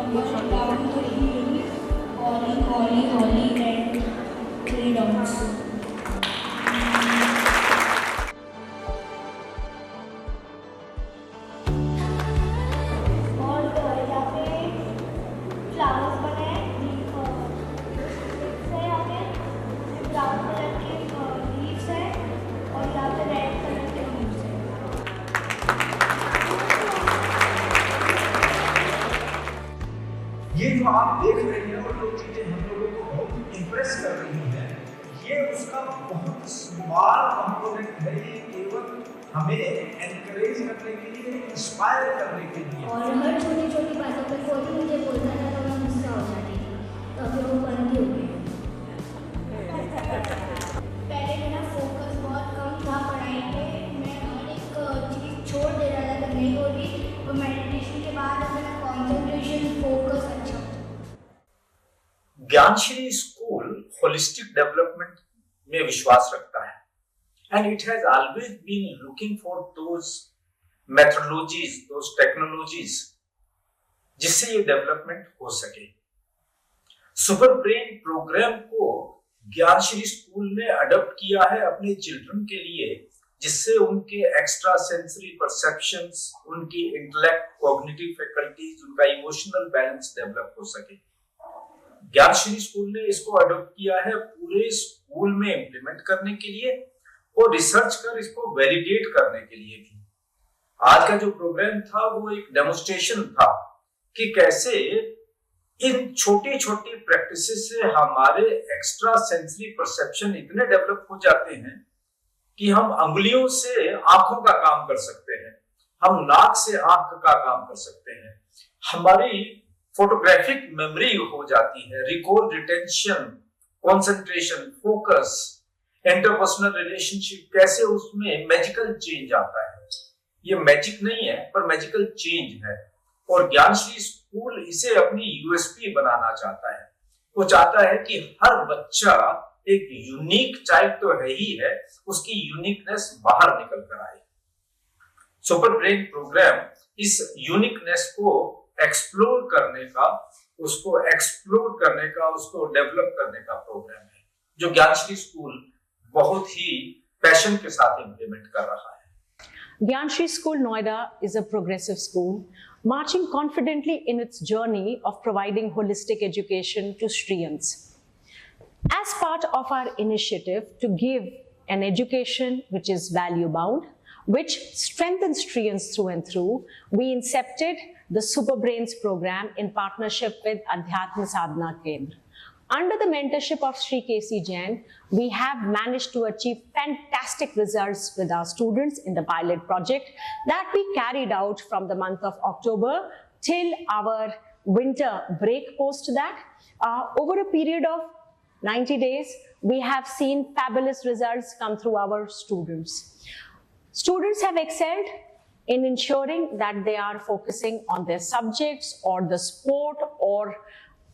One down to eat, Ollie, Ollie, Ollie, and three dogs. और यहाँ पे flowers बनाए लीव्स है, यहाँ पे ब्राउन कलर के लीव्स है और यहाँ पे रेड कलर के लीव्स है। ये जो आप देख रहे हैं और जो चीजें हम लोगों को बहुत इंप्रेस कर रही हैं, ये उसका बहुत स्मॉल कंपोनेंट है। ये केवल हमें एनकरेज करने के लिए, इंस्पायर करने के लिए। और हर छोटी छोटी बातों पे कोई भी मुझे बोलता था तो मैं गुस्सा हो जाती थी, तो अभी वो बंद ही हो गई। पहले मेरा फोकस बहुत कम था पढ़ाई पे, मैं हर एक चीज़ छोड़ दे रहा था करने को भी, और मेडिटेशन के बाद अब मेरा कॉन्सेंट्रेशन फोकस अच्छा हो। ज्ञानश्री स्कूल होलिस्टिक डेवलपमेंट में विश्वास रखता है and it has always been looking for those methodologies, those technologies जिससे ये डेवलपमेंट हो सके। सुपर ब्रेन प्रोग्राम को ज्ञानश्री स्कूल ने अडॉप्ट किया है अपने चिल्ड्रन के लिए, जिससे उनके एक्स्ट्रा सेंसरी परसेप्शंस, उनकी इंटेलेक्ट, कॉग्निटिव फैकल्टीज, उनका इमोशनल बैलेंस डेवलप हो सके। ज्ञानश्री स्कूल ने इसको अडॉप्ट किया है पूरे स्कूल में इम्प्लीमेंट करने के लिए और रिसर्च कर इसको वैलिडेट करने के लिए भी। आज का जो प्रोग्राम था वो एक डेमोन्स्ट्रेशन था कि कैसे इन छोटी छोटी प्रैक्टिस से हमारे एक्स्ट्रा सेंसरी परसेप्शन इतने डेवलप हो जाते हैं कि हम अंगुलियों से आंखों का काम कर सकते हैं, हम नाक से आंख का काम कर सकते हैं, हमारी फोटोग्राफिक मेमोरी हो जाती है, recall, retention, concentration, focus, interpersonal relationship, कैसे उसमें मैजिकल चेंज आता है। ये मैजिक नहीं है पर मैजिकल चेंज है, और ज्ञानश्री स्कूल इसे अपनी यूएसपी बनाना चाहता है। वो चाहता है कि हर बच्चा एक यूनिक चाइल्ड तो है ही है, उसकी यूनिकनेस बाहर निकल कर आए। सुपर ब्रेन प्रोग्राम इस यूनिकनेस को एक्सप्लोर करने का, उसको डेवलप करने का प्रोग्राम है, जो ज्ञानश्री स्कूल बहुत ही पैशन के साथ इंप्लीमेंट कर रहा है। Gyanshri School Noida is a progressive school, marching confidently in its journey of providing holistic education to Shriyans. As part of our initiative to give an education which is value-bound, which strengthens Shriyans through and through, we incepted the Super Brains program in partnership with Adhyatma Sadhana Kendra. Under the mentorship of Shri K.C. Jain, we have managed to achieve fantastic results with our students in the pilot project that we carried out from the month of October till our winter break post that. Over a period of 90 days, we have seen fabulous results come through our students. Students have excelled in ensuring that they are focusing on their subjects or the sport or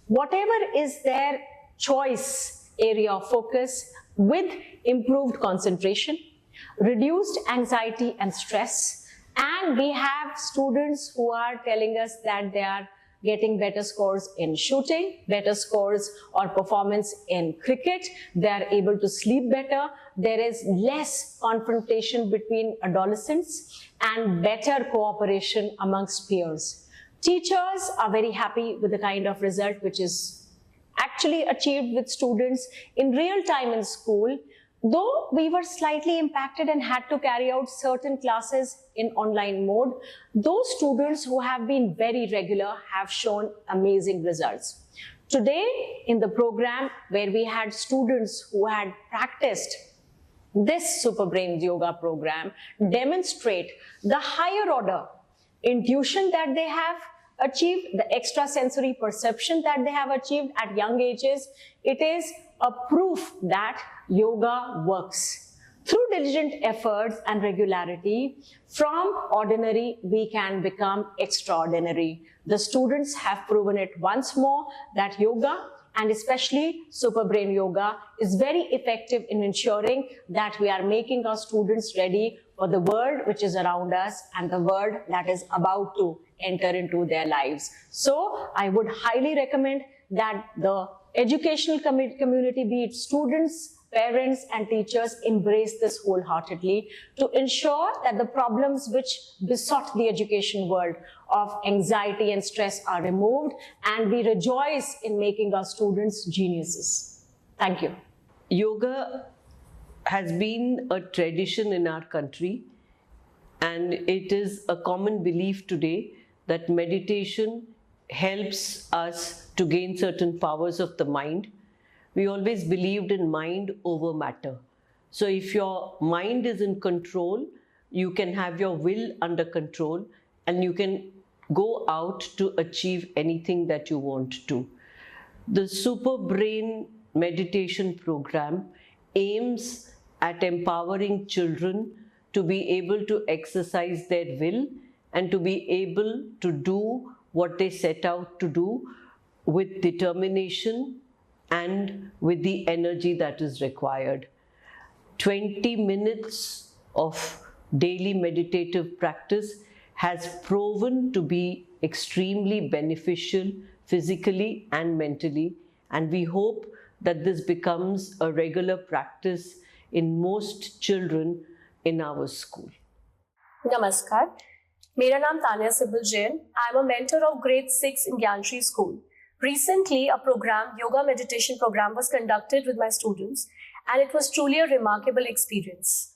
whatever is their choice area of focus, with improved concentration, reduced anxiety and stress, and we have students who are telling us that they are getting better scores in shooting, better scores or performance in cricket, they are able to sleep better, there is less confrontation between adolescents and better cooperation amongst peers. Teachers are very happy with the kind of result which is actually achieved with students in real time in school, though we were slightly impacted and had to carry out certain classes in online mode. Those students who have been very regular have shown amazing results. Today in the program where we had students who had practiced this Super Brains Yoga program demonstrate the higher order intuition that they have achieved, the extrasensory perception that they have achieved at young ages. It is a proof that yoga works. Through diligent efforts and regularity, from ordinary we can become extraordinary. The students have proven it once more that yoga and especially Super Brain Yoga is very effective in ensuring that we are making our students ready for the world which is around us and the world that is about to enter into their lives. So I would highly recommend that the educational community, be it students, parents and teachers, embrace this wholeheartedly to ensure that the problems which besought the education world of anxiety and stress are removed, and we rejoice in making our students geniuses. Thank you. Yoga has been a tradition in our country, and it is a common belief today that meditation helps us to gain certain powers of the mind. We always believed in mind over matter. So if your mind is in control, you can have your will under control and you can go out to achieve anything that you want to. The Super Brain meditation program aims at empowering children to be able to exercise their will and to be able to do what they set out to do with determination and with the energy that is required. 20 minutes of daily meditative practice has proven to be extremely beneficial physically and mentally, and we hope that this becomes a regular practice in most children in our school. Namaskar. मेरा नाम Tania Sibal Jain. I am a mentor of grade 6 in Gyanshri School. Recently, a program, yoga meditation program, was conducted with my students, and it was truly a remarkable experience.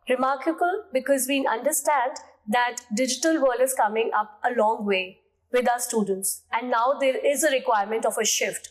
Remarkable because we understand that digital world is coming up a long way with our students, and now there is a requirement of a shift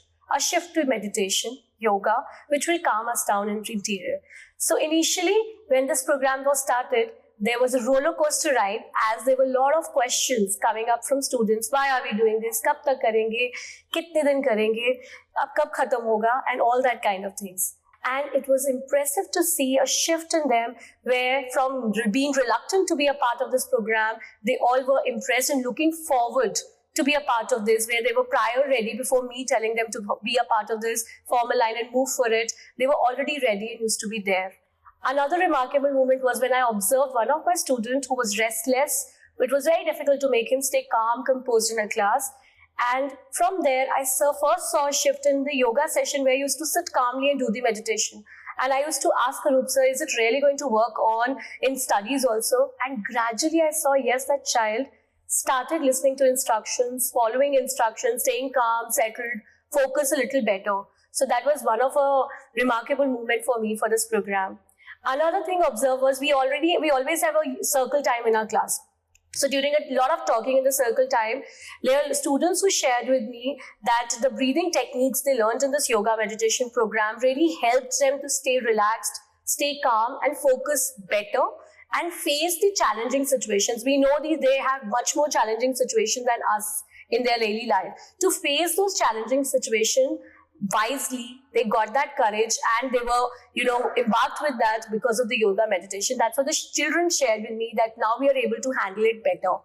to meditation, yoga, which will calm us down in interior. So initially, when this program was started, there was a roller coaster ride, as there were a lot of questions coming up from students. Why are we doing this? Kab tak karenge? Kitne din karenge? Ab kab khatam hoga? And all that kind of things. And it was impressive to see a shift in them, where from being reluctant to be a part of this program, they all were impressed and looking forward to be a part of this, where they were prior ready before me telling them to be a part of this, form a line and move for it. They were already ready and used to be there. Another remarkable moment was when I observed one of my students who was restless. It was very difficult to make him stay calm, composed in a class. And from there, I first saw a shift in the yoga session where I used to sit calmly and do the meditation. And I used to ask Arup sir, is it really going to work on in studies also? And gradually I saw, yes, that child started listening to instructions, following instructions, staying calm, settled, focus a little better. So that was one of a remarkable moment for me for this program. Another thing observed was we always have a circle time in our class. So during a lot of talking in the circle time, there are students who shared with me that the breathing techniques they learned in this yoga meditation program really helped them to stay relaxed, stay calm and focus better and face the challenging situations. We know they have much more challenging situations than us in their daily life. To face those challenging situations wisely, they got that courage and they were, embarked with that because of the yoga meditation. That's what the children shared with me, that now we are able to handle it better.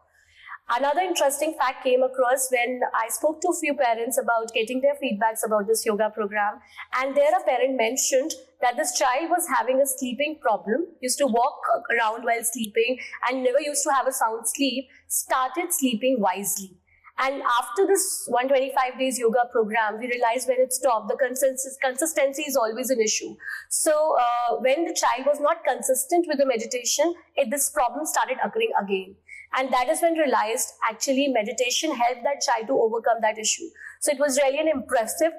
Another interesting fact came across when I spoke to a few parents about getting their feedbacks about this yoga program, and there a parent mentioned that this child was having a sleeping problem, used to walk around while sleeping and never used to have a sound sleep, started sleeping wisely. And after this 125 days yoga program, we realized when it stopped, the consistency is always an issue. So when the child was not consistent with the meditation, this problem started occurring again. And that is when realized actually meditation helped that child to overcome that issue. So it was really an impressive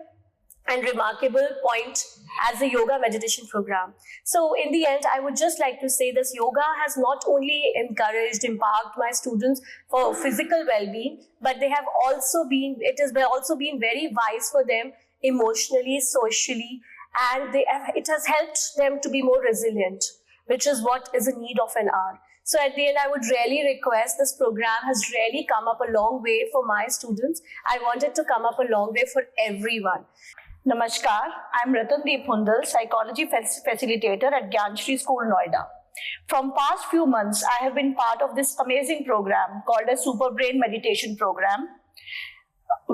and remarkable point as a yoga meditation program. So in the end, I would just like to say this yoga has not only encouraged, empowered my students for physical well-being, but it has also been very wise for them emotionally, socially, and it has helped them to be more resilient, which is what is a need of an hour. So at the end, I would really request, this program has really come up a long way for my students. I want it to come up a long way for everyone. Namaskar, I am Ratandeep Hundal, Psychology Facilitator at Gyanshri School, Noida. From past few months, I have been part of this amazing program called a Super Brain Meditation Program,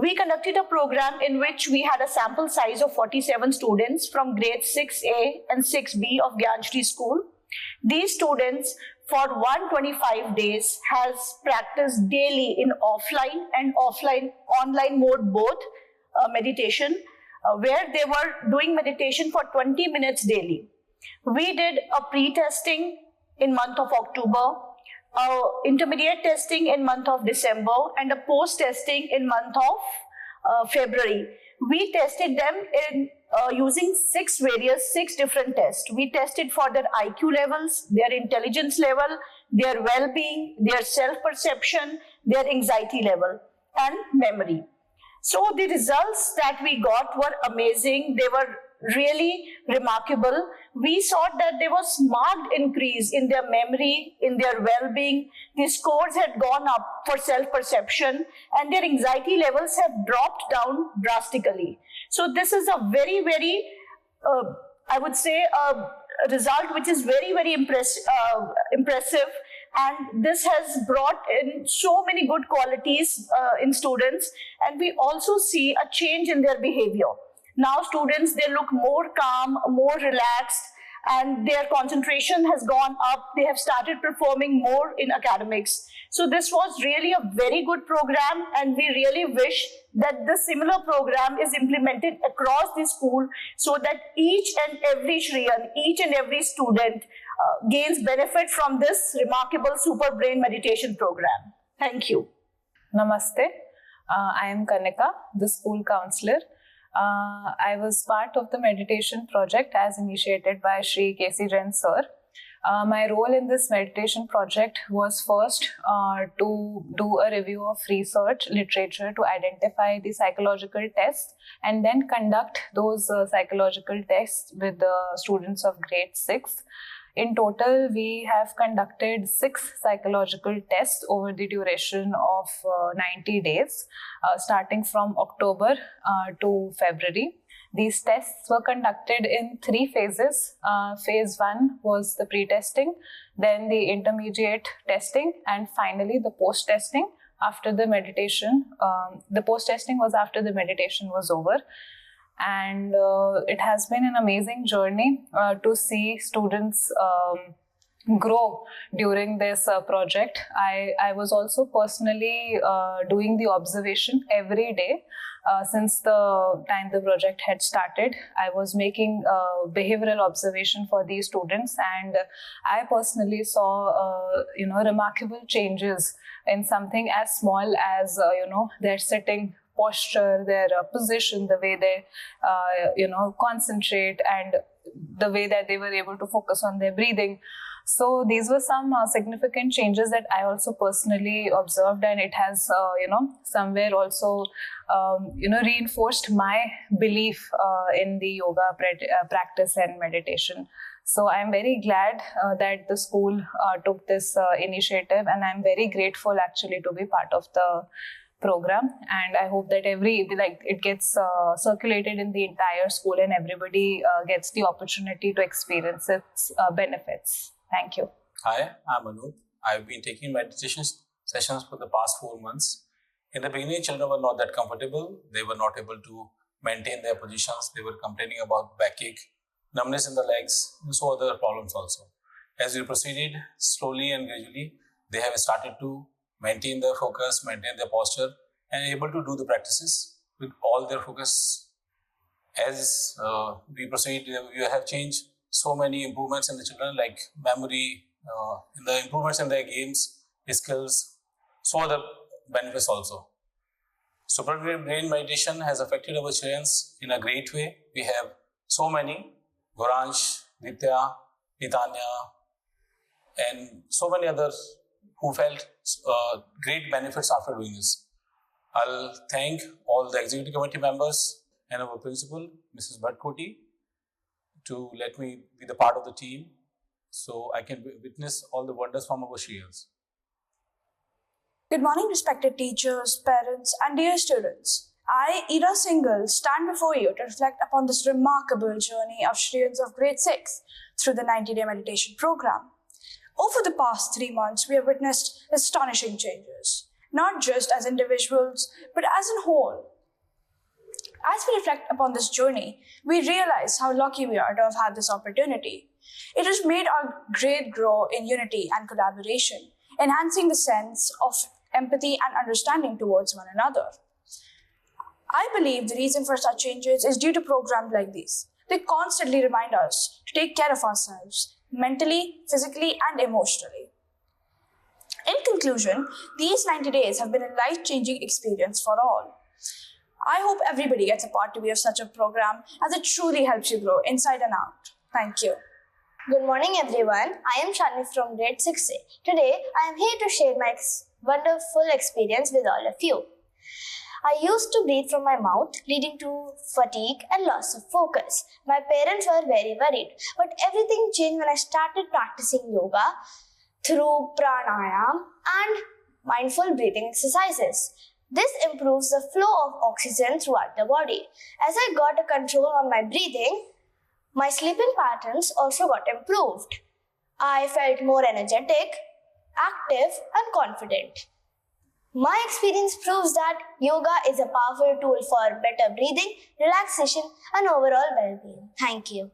we conducted a program in which we had a sample size of 47 students from grade 6A and 6B of Gyanshri School. These students for 125 days has practiced daily in offline and online mode both meditation, where they were doing meditation for 20 minutes daily. We did a pre-testing in month of October, intermediate testing in month of December, and a post-testing in month of February. We tested them in using six different tests. We tested for their IQ levels, their intelligence level, their well-being, their self-perception, their anxiety level, and memory. So the results that we got were amazing. They were really remarkable. We saw that there was marked increase in their memory, in their well-being. The scores had gone up for self-perception, and their anxiety levels have dropped down drastically. So this is a very, very, I would say, a result which is very, very impressive. And this has brought in so many good qualities in students. And we also see a change in their behavior. Now students, they look more calm, more relaxed, and their concentration has gone up. They have started performing more in academics. So this was really a very good program, and we really wish that the similar program is implemented across the school so that each and every Shriyan, each and every student gains benefit from this remarkable Super Brain meditation program. Thank you. Namaste. I am Kanika, the school counselor. I was part of the meditation project as initiated by Shri K.C. Jain sir. My role in this meditation project was first to do a review of research literature to identify the psychological tests, and then conduct those psychological tests with the students of grade 6. In total, we have conducted 6 psychological tests over the duration of 90 days, starting from October to February. These tests were conducted in 3 phases. Phase 1 was the pre-testing, then the intermediate testing, and finally the post-testing after the meditation. The post-testing was after the meditation was over. And it has been an amazing journey to see students grow during this project. I was also personally doing the observation every day since the time the project had started. I was making behavioral observation for these students, and I personally saw remarkable changes in something as small as their sitting posture, their position, the way they concentrate, and the way that they were able to focus on their breathing. So these were some significant changes that I also personally observed, and it has somewhere also reinforced my belief in the yoga practice and meditation. So I'm very glad that the school took this initiative, and I'm very grateful actually to be part of the program, and I hope that it gets circulated in the entire school, and everybody gets the opportunity to experience its benefits. Thank you. Hi, I'm Anup. I've been taking meditation sessions for the past 4 months. In the beginning, children were not that comfortable. They were not able to maintain their positions. They were complaining about backache, numbness in the legs, and so other problems also. As we proceeded slowly and gradually, they have started to maintain their focus, maintain their posture, and able to do the practices with all their focus. As we proceed, we have changed so many improvements in the children, like memory, in the improvements in their games, skills, so other benefits also. Super Brain meditation has affected our children in a great way. We have so many, Goransh, Nitya, Nitanya, and so many others who felt great benefits after doing this. I'll thank all the executive committee members and our principal, Mrs. Bhatkoti, to let me be the part of the team so I can witness all the wonders from our Shriyans. Good morning, respected teachers, parents, and dear students. I, Ira Singhal, stand before you to reflect upon this remarkable journey of Shriyans of grade 6 through the 90-day meditation program. Over the past 3 months, we have witnessed astonishing changes, not just as individuals, but as a whole. As we reflect upon this journey, we realize how lucky we are to have had this opportunity. It has made our grade grow in unity and collaboration, enhancing the sense of empathy and understanding towards one another. I believe the reason for such changes is due to programs like these. They constantly remind us to take care of ourselves, mentally, physically, and emotionally. In conclusion, these 90 days have been a life-changing experience for all. I hope everybody gets a part to be of such a program, as it truly helps you grow inside and out. Thank you. Good morning, everyone. I am Shani from grade 6A. Today, I am here to share my wonderful experience with all of you. I used to breathe from my mouth, leading to fatigue and loss of focus. My parents were very worried, but everything changed when I started practicing yoga through pranayam and mindful breathing exercises. This improves the flow of oxygen throughout the body. As I got a control on my breathing, my sleeping patterns also got improved. I felt more energetic, active, and confident. My experience proves that yoga is a powerful tool for better breathing, relaxation, and overall well-being. Thank you.